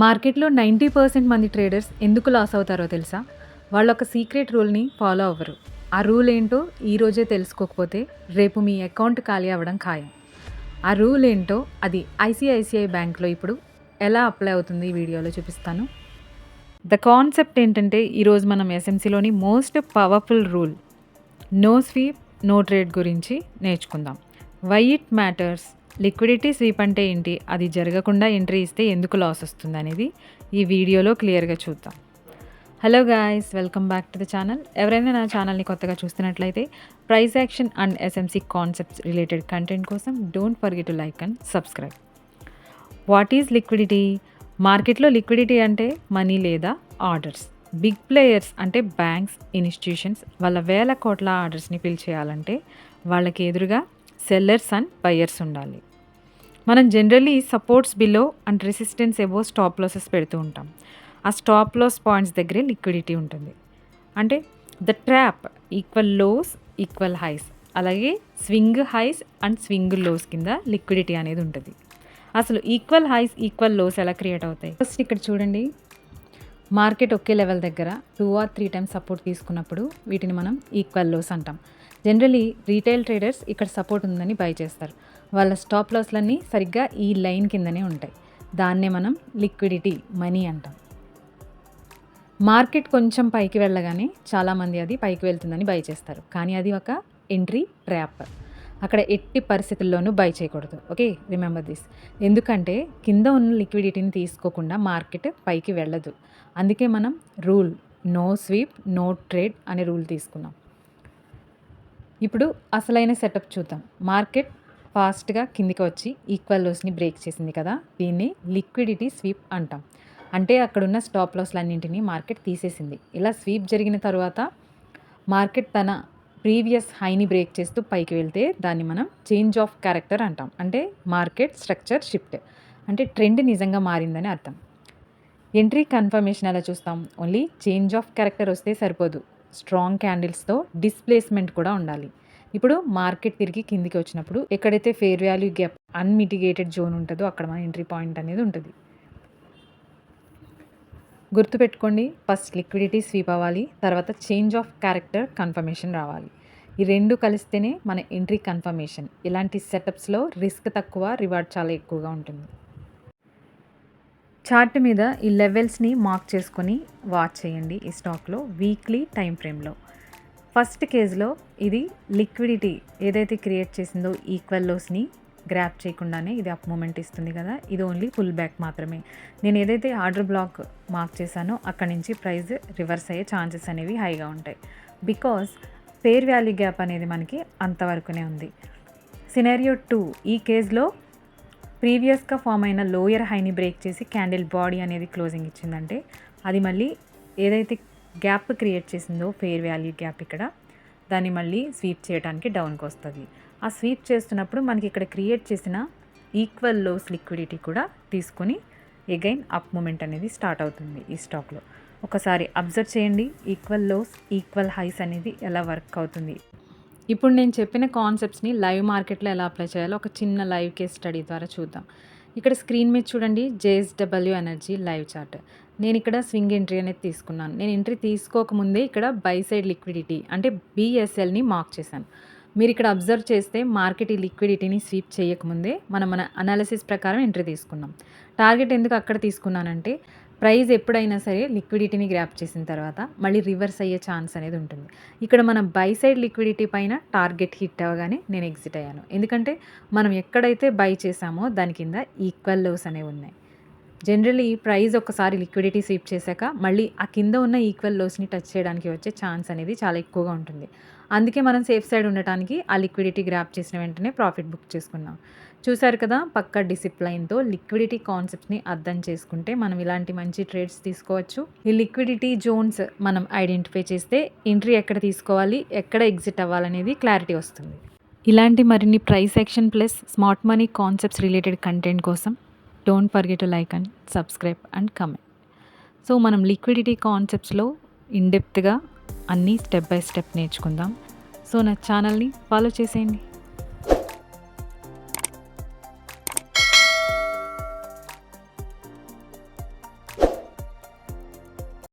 మార్కెట్లో 90% మంది ట్రేడర్స్ ఎందుకు లాస్ అవుతారో తెలుసా? వాళ్ళొక సీక్రెట్ రూల్‌ని ఫాలో అవ్వరు. ఆ రూల్ ఏంటో ఈరోజే తెలుసుకోకపోతే రేపు మీ అకౌంట్ ఖాళీ అవ్వడం ఖాయం. ఆ రూల్ ఏంటో అది ఐసీఐసీఐ బ్యాంక్‌లో ఇప్పుడు ఎలా అప్లై అవుతుంది ఈ వీడియోలో చూపిస్తాను. ద కాన్సెప్ట్ ఏంటంటే ఈరోజు మనం ఎస్ఎంసీలోని most powerful rule no sweep, no trade గురించి నేర్చుకుందాం. Why it matters, liquidity sweep అంటే ఏంటి, అది జరగకుండా ఎంట్రీ ఇస్తే ఎందుకు లాస్ వస్తుంది అనేది ఈ వీడియోలో క్లియర్గా చూద్దాం. Hello guys, welcome back to the channel. ఎవరైనా నా ఛానల్ని కొత్తగా చూస్తున్నట్లయితే price action and SMC concepts related content కోసం don't forget to like and subscribe. What is liquidity? మార్కెట్లో లిక్విడిటీ అంటే మనీ లేదా ఆర్డర్స్. బిగ్ ప్లేయర్స్ అంటే బ్యాంక్స్, ఇన్స్టిట్యూషన్స్ వాళ్ళ వేల కోట్ల ఆర్డర్స్ని ఫిల్ చేయాలంటే వాళ్ళకి ఎదురుగా సెల్లర్స్ అండ్ బయర్స్ ఉండాలి. మనం generally supports below and resistance above stop losses పెడుతూ ఉంటాం. ఆ స్టాప్ లాస్ పాయింట్స్ దగ్గరే లిక్విడిటీ ఉంటుంది. అంటే the trap equal lows equal highs, అలాగే swing highs and swing lows కింద లిక్విడిటీ అనేది ఉంటుంది. అసలు ఈక్వల్ హైస్ ఈక్వల్ లోస్ ఎలా క్రియేట్ అవుతాయి? ఫస్ట్ ఇక్కడ చూడండి, మార్కెట్ ఒకే లెవెల్ దగ్గర 2 or 3 టైమ్స్ సపోర్ట్ తీసుకున్నప్పుడు వీటిని మనం ఈక్వల్ లోస్ అంటాం. జనరలీ రీటైల్ ట్రేడర్స్ ఇక్కడ సపోర్ట్ ఉందని బై చేస్తారు. వాళ్ళ స్టాప్ లాస్లన్నీ సరిగ్గా ఈ లైన్ కిందనే ఉంటాయి. దాన్నే మనం లిక్విడిటీ, మనీ అంటాం. మార్కెట్ కొంచెం పైకి వెళ్ళగానే చాలామంది అది పైకి వెళ్తుందని బై చేస్తారు, కానీ అది ఒక ఎంట్రీ ట్రాప్. అక్కడ ఎట్టి పరిస్థితుల్లోనూ బై చేయకూడదు. Okay, remember this. ఎందుకంటే కింద ఉన్న లిక్విడిటీని తీసుకోకుండా మార్కెట్ పైకి వెళ్ళదు. అందుకే మనం rule no sweep, no trade అనే రూల్ తీసుకున్నాం. ఇప్పుడు అసలైన సెటప్ చూద్దాం. మార్కెట్ ఫాస్ట్గా కిందికి వచ్చి ఈక్వల్ లోస్ని బ్రేక్ చేసింది కదా, దీన్ని లిక్విడిటీ స్వీప్ అంటాం. అంటే అక్కడున్న స్టాప్ లాస్లన్నింటినీ మార్కెట్ తీసేసింది. ఇలా స్వీప్ జరిగిన తర్వాత మార్కెట్ తన ప్రీవియస్ హైని బ్రేక్ చేస్తూ పైకి వెళ్తే దాన్ని మనం చేంజ్ ఆఫ్ క్యారెక్టర్ అంటాం. అంటే మార్కెట్ స్ట్రక్చర్ షిఫ్ట్, అంటే ట్రెండ్ నిజంగా మారిందని అర్థం. ఎంట్రీ కన్ఫర్మేషన్ ఎలా చూస్తాం? ఓన్లీ చేంజ్ ఆఫ్ క్యారెక్టర్ వస్తే సరిపోదు, స్ట్రాంగ్ క్యాండిల్స్తో డిస్ప్లేస్మెంట్ కూడా ఉండాలి. ఇప్పుడు మార్కెట్ తిరిగి కిందికి వచ్చినప్పుడు ఎక్కడైతే fair value gap unmitigated zone ఉంటుందో అక్కడ మన ఎంట్రీ పాయింట్ అనేది ఉంటుంది. గుర్తుపెట్టుకోండి, ఫస్ట్ లిక్విడిటీ స్వీప్ అవ్వాలి, తర్వాత చేంజ్ ఆఫ్ క్యారెక్టర్ కన్ఫర్మేషన్ రావాలి. ఈ రెండు కలిస్తేనే మన ఎంట్రీ కన్ఫర్మేషన్. ఇలాంటి సెటప్స్లో రిస్క్ తక్కువ, రివార్డ్ చాలా ఎక్కువగా ఉంటుంది. చార్ట్ మీద ఈ లెవెల్స్ని మార్క్ చేసుకొని వాచ్ చేయండి. ఈ స్టాక్లో వీక్లీ టైం ఫ్రేమ్లో ఫస్ట్ కేజ్లో ఇది లిక్విడిటీ ఏదైతే క్రియేట్ చేసిందో ఈక్వల్ లోస్ని గ్రాప్ చేయకుండానే ఇది అప్ మూమెంట్ ఇస్తుంది కదా, ఇది ఓన్లీ పుల్ బ్యాక్ మాత్రమే. నేను ఏదైతే ఆర్డర్ బ్లాక్ మార్క్ చేశానో అక్కడి నుంచి ప్రైస్ రివర్స్ అయ్యే ఛాన్సెస్ అనేవి హైగా ఉంటాయి. బికాజ్ ఫేర్ వాల్యూ గ్యాప్ అనేది మనకి అంతవరకునే ఉంది. సినారియో 2, ఈ కేజ్లో ప్రీవియస్గా ఫామ్ అయిన లోయర్ హైని బ్రేక్ చేసి క్యాండిల్ బాడీ అనేది క్లోజింగ్ ఇచ్చిందంటే అది మళ్ళీ ఏదైతే గ్యాప్ క్రియేట్ చేసిందో ఫేర్ వాల్యూ గ్యాప్ ఇక్కడ, దాన్ని మళ్ళీ స్వీప్ చేయడానికి డౌన్కి వస్తుంది. ఆ స్వీప్ చేస్తున్నప్పుడు మనకి ఇక్కడ క్రియేట్ చేసిన ఈక్వల్ లోస్ లిక్విడిటీ కూడా తీసుకొని ఎగైన్ అప్ మూమెంట్ అనేది స్టార్ట్ అవుతుంది ఈ స్టాక్లో. ఒకసారి అబ్జర్వ్ చేయండి ఈక్వల్ లోస్ ఈక్వల్ హైస్ అనేది ఎలా వర్క్ అవుతుంది. ఇప్పుడు నేను చెప్పిన కాన్సెప్ట్స్ని లైవ్ మార్కెట్లో ఎలా అప్లై చేయాలో ఒక చిన్న లైవ్ కేస్ స్టడీ ద్వారా చూద్దాం. ఇక్కడ స్క్రీన్ మీద చూడండి, JSW ఎనర్జీ లైవ్ చార్ట్. నేను ఇక్కడ స్వింగ్ ఎంట్రీ అనేది తీసుకున్నాను. నేను ఎంట్రీ తీసుకోకముందే ఇక్కడ బై సైడ్ లిక్విడిటీ అంటే BSLని మార్క్ చేశాను. మీరు ఇక్కడ అబ్జర్వ్ చేస్తే మార్కెట్ ఈ లిక్విడిటీని స్వీప్ చేయకముందే మన అనాలిసిస్ ప్రకారం ఎంట్రీ తీసుకున్నాం. టార్గెట్ ఎందుకు అక్కడ తీసుకున్నానంటే ప్రైస్ ఎప్పుడైనా సరే లిక్విడిటీని గ్రాప్ చేసిన తర్వాత మళ్ళీ రివర్స్ అయ్యే ఛాన్స్ అనేది ఉంటుంది. ఇక్కడ మన బై సైడ్ లిక్విడిటీ పైన టార్గెట్ హిట్ అవ్వగానే నేను ఎగ్జిట్ అయ్యాను. ఎందుకంటే మనం ఎక్కడైతే బై చేసామో దాని కింద ఈక్వల్ లోస్ అనేవి ఉన్నాయి. జనరల్లీ ప్రైస్ ఒకసారి లిక్విడిటీ స్వీప్ చేశాక మళ్ళీ ఆ కింద ఉన్న ఈక్వల్ లోస్ని టచ్ చేయడానికి వచ్చే ఛాన్స్ అనేది చాలా ఎక్కువగా ఉంటుంది. అందుకే మనం సేఫ్ సైడ్ ఉండటానికి ఆ లిక్విడిటీ గ్రాప్ చేసిన వెంటనే ప్రాఫిట్ బుక్ చేసుకున్నాం. చూసారు కదా, పక్కా డిసిప్లైన్తో లిక్విడిటీ కాన్సెప్ట్స్ని అర్థం చేసుకుంటే మనం ఇలాంటి మంచి ట్రేడ్స్ తీసుకోవచ్చు. ఈ లిక్విడిటీ జోన్స్ మనం ఐడెంటిఫై చేస్తే ఎంట్రీ ఎక్కడ తీసుకోవాలి, ఎక్కడ ఎగ్జిట్ అవ్వాలనేది క్లారిటీ వస్తుంది. ఇలాంటి మరిన్ని price action plus smart money concepts related content కోసం don't forget to like and subscribe and comment. So మనం లిక్విడిటీ కాన్సెప్ట్స్లో ఇన్డెప్త్గా అన్నీ స్టెప్ బై స్టెప్ నేర్చుకుందాం. సో నా ఛానల్ని ఫాలో చేసేయండి.